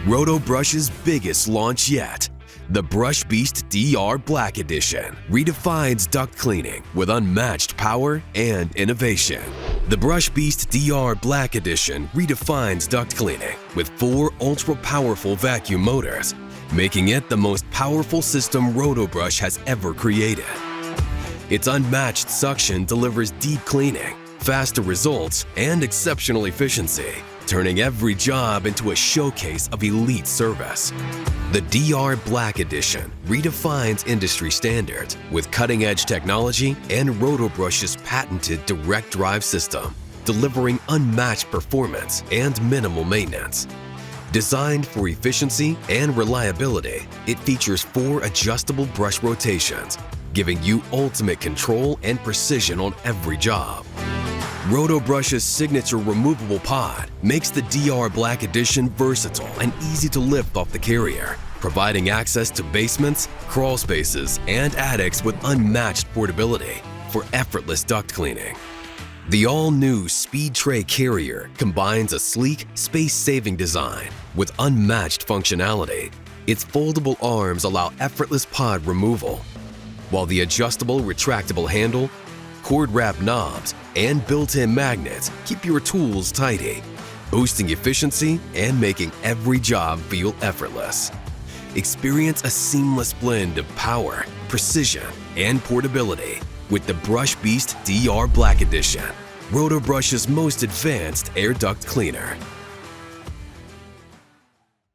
Rotobrush's biggest launch yet. The BrushBeast DR Black Edition redefines duct cleaning with unmatched power and innovation. The BrushBeast DR Black Edition redefines duct cleaning with 4 ultra-powerful vacuum motors, making it the most powerful system Rotobrush has ever created. Its unmatched suction delivers deep cleaning, faster results, and exceptional efficiency, turning every job into a showcase of elite service. The DR Black Edition redefines industry standards with cutting-edge technology and Rotobrush's patented direct drive system, delivering unmatched performance and minimal maintenance. Designed for efficiency and reliability, it features 4 adjustable brush rotations, giving you ultimate control and precision on every job. Rotobrush's signature removable pod makes the DR Black Edition versatile and easy to lift off the carrier, providing access to basements, crawl spaces, and attics with unmatched portability for effortless duct cleaning. The all-new Speed Tray carrier combines a sleek, space-saving design with unmatched functionality. Its foldable arms allow effortless pod removal, while the adjustable retractable handle, cord-wrap knobs, and built-in magnets keep your tools tidy, boosting efficiency and making every job feel effortless. Experience a seamless blend of power, precision, and portability with the BrushBeast DR Black Edition, Rotobrush's most advanced air duct cleaner.